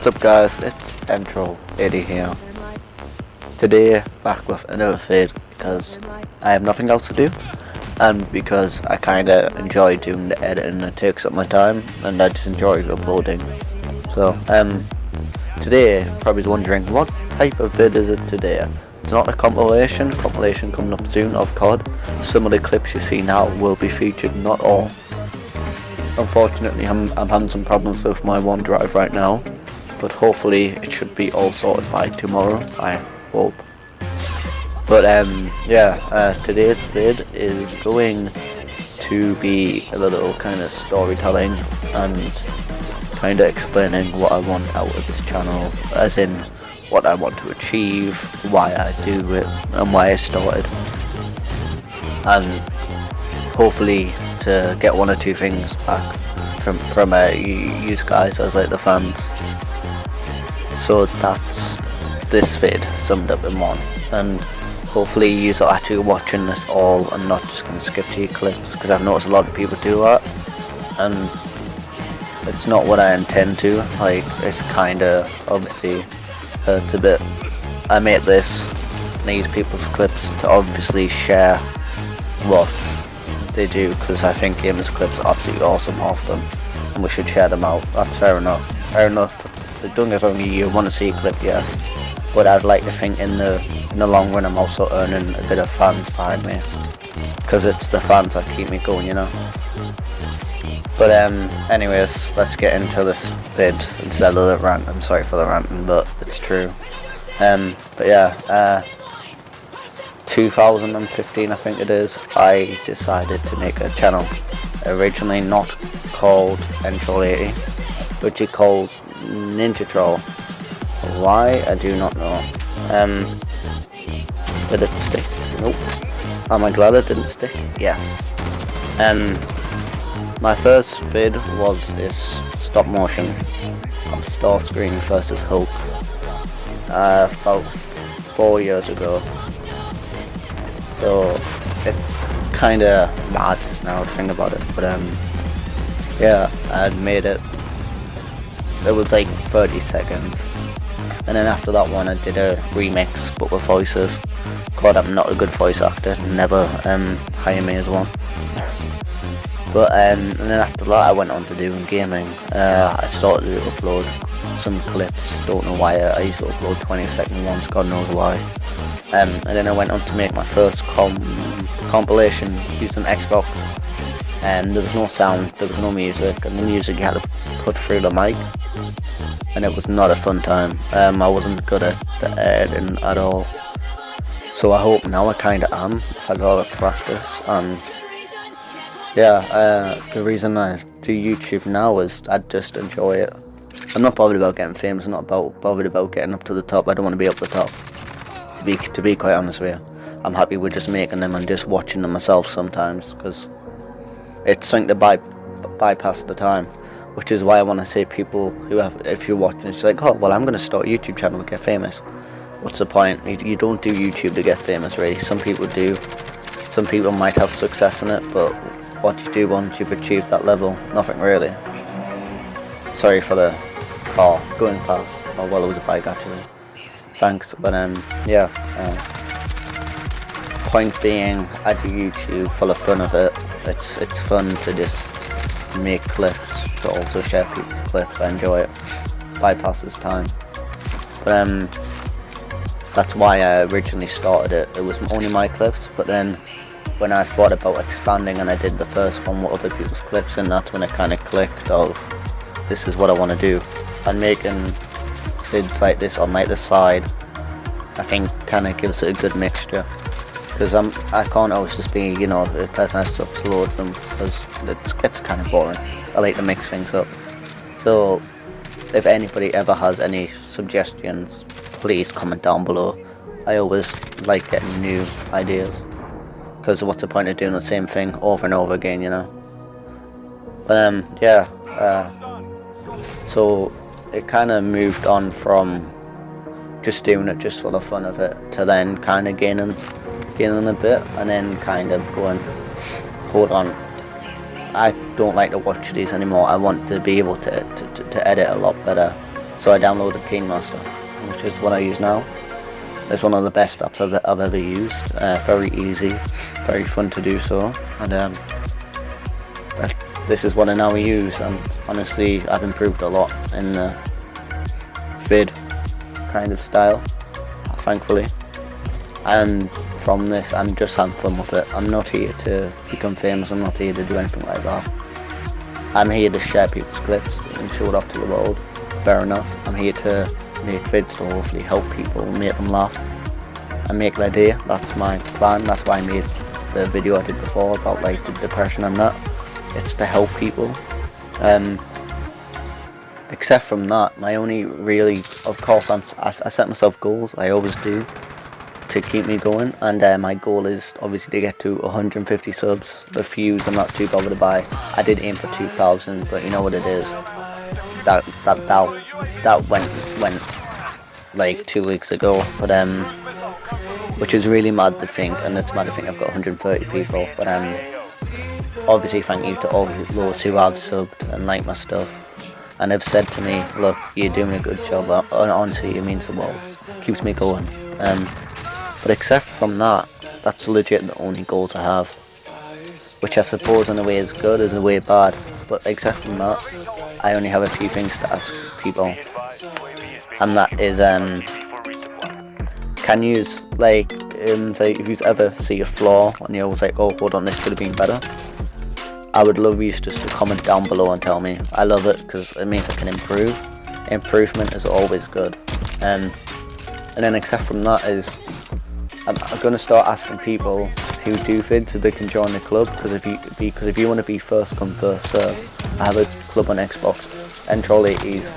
What's up guys, it's Entro80 here. Today back with another vid because I have nothing else to do and because I kinda enjoy doing the editing. It takes up my time and I just enjoy uploading. So today probably wondering what type of vid is it today. It's not a compilation coming up soon of COD. Some of the clips you see now will be featured, not all. Unfortunately I'm having some problems with my OneDrive right now, but hopefully it should be all sorted by tomorrow, I hope. But today's vid is going to be a little kind of storytelling and kind of explaining what I want out of this channel, as in what I want to achieve, why I do it and why I started, and hopefully to get one or two things back from you guys as like the fans. So that's this vid summed up in one, and hopefully you are actually watching this all and not just going to skip to your clips, because I've noticed a lot of people do that and it's not what I intend to. Like, it's kind of obviously hurts a bit. I make this and I use people's clips to obviously share what they do, because I think gamers clips are absolutely awesome, half them, and we should share them out. That's fair enough. Don't get me wrong, you want to see a clip, yeah, but I'd like to think in the long run I'm also earning a bit of fans behind me, because it's the fans that keep me going, you know. But anyways, let's get into this vid instead of the rant. I'm sorry for the ranting, but it's true. But yeah, 2015 I think it is, I decided to make a channel, originally not called Entro80, which is called Ninja Troll. Why, I do not know. Did it stick? Nope. Am I glad it didn't stick? Yes. My first vid was this stop motion of Starscream versus Hulk about 4 years ago. So it's kinda mad now to think about it, but yeah, I'd made it. It was like 30 seconds, and then after that one I did a remix but with voices. God, I'm not a good voice actor, never hire me as one. But and then after that I went on to doing gaming. I started to upload some clips, don't know why. I used to upload 20-second ones, God knows why. And then I went on to make my first compilation using Xbox, and there was no sound, there was no music, and the music you had to put through the mic, and it was not a fun time. I wasn't good at the editing at all, so I hope now I kinda am, if I got to practice. And yeah, the reason I do YouTube now is I just enjoy it. I'm not bothered about getting famous, I'm not bothered about getting up to the top. I don't want to be up the top, to be quite honest with you. I'm happy with just making them and just watching them myself sometimes, because it's something to bypass the time, which is why I want to say people who have, if you're watching, it's like, oh well, I'm going to start a YouTube channel to get famous. What's the point? You don't do YouTube to get famous, really. Some people do, some people might have success in it, but what you do once you've achieved that level, nothing really. Sorry for the car going past. Oh well, it was a bike actually. Thanks. But yeah, point being, I do YouTube for the fun of it. It's fun to just make clips, but also share people's clips. I enjoy it. Bypasses time. But that's why I originally started it. It was only my clips, but then when I thought about expanding and I did the first one with other people's clips, and that's when it kind of clicked of, this is what I want to do. And making vids like this on like the side, I think kind of gives it a good mixture, because I can't always just be, you know, the person that uploads them, because it gets kind of boring. I like to mix things up. So if anybody ever has any suggestions, please comment down below. I always like getting new ideas, because what's the point of doing the same thing over and over again, you know. But yeah, so it kind of moved on from just doing it just for the fun of it to then kind of gaining a bit, and then kind of going, hold on, I don't like to watch these anymore. I want to be able to edit a lot better. So I downloaded KineMaster, which is what I use now. It's one of the best apps I've ever used. Very easy, very fun to do so, and this is what I now use. And honestly, I've improved a lot in the vid kind of style, thankfully. And from this, I'm just having fun with it. I'm not here to become famous. I'm not here to do anything like that. I'm here to share people's clips and show it off to the world. Fair enough. I'm here to make vids to hopefully help people, make them laugh and make their day. That's my plan. That's why I made the video I did before about like the depression and that. It's to help people. Except from that, my only really, of course, I set myself goals. I always do, to keep me going, and my goal is obviously to get to 150 subs. The views I'm not too bothered by. I did aim for 2,000, but you know what it is. That went like 2 weeks ago, but which is really mad to think, and it's mad to think I've got 130 people. But obviously thank you to all those who have subbed and liked my stuff and have said to me, look, you're doing a good job. Honestly, it means the world. Keeps me going. But except from that, that's legit the only goals I have, which I suppose in a way is good, is in a way bad. But except from that, I only have a few things to ask people, and that is, can you like if you ever see a flaw and you're always like, oh, hold on, this could have been better, I would love you just to comment down below and tell me. I love it because it means I can improve. Improvement is always good. And then except from that is, I'm going to start asking people who do vids so they can join the club, because if you want to be first come first serve, I have a club on Xbox, Entrol80's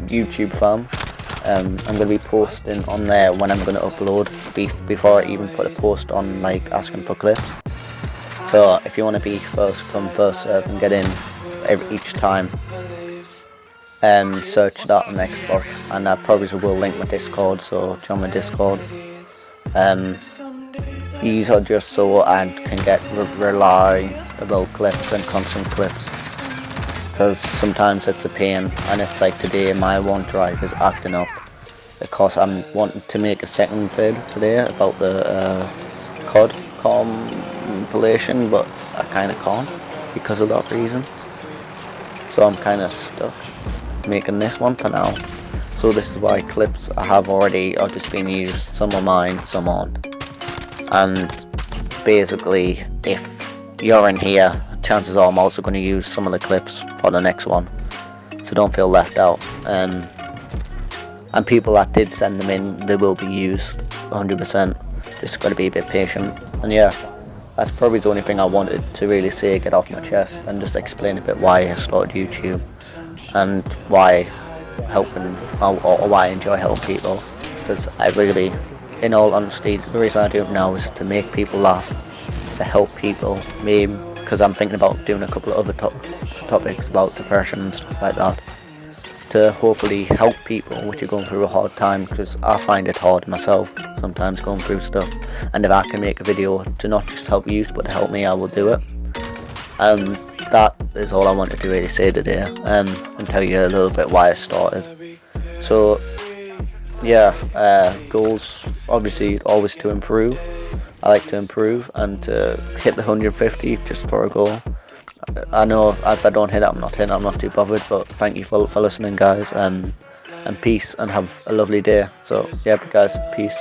YouTube fam. I'm going to be posting on there when I'm going to upload, before I even put a post on like asking for clips. So if you want to be first come first serve and get in each time, search that on Xbox, and I probably will link my Discord, so join my Discord. These are just so I can get reliable clips and constant clips, because sometimes it's a pain, and it's like today my OneDrive is acting up because I'm wanting to make a second vid today about the COD compilation, but I kind of can't because of that reason. So I'm kind of stuck making this one for now. So this is why clips I have already are just being used. Some are mine, some aren't. And basically, if you're in here, chances are I'm also going to use some of the clips for the next one. So don't feel left out. And people that did send them in, they will be used 100%. Just got to be a bit patient. And yeah, that's probably the only thing I wanted to really say, get off my chest, and just explain a bit why I started YouTube and why helping, or why I enjoy helping people. Because I really, in all honesty, the reason I do it now is to make people laugh, to help people, maybe because I'm thinking about doing a couple of other topics about depression and stuff like that, to hopefully help people which are going through a hard time, because I find it hard myself sometimes going through stuff, and if I can make a video to not just help you but to help me, I will do it. And that is all I wanted to really say today, and tell you a little bit why I started. So yeah, goals obviously always to improve. I like to improve and to hit the 150 just for a goal. I know if I don't hit it, I'm not too bothered, but thank you for listening, guys, and peace, and have a lovely day. So yeah, guys, peace.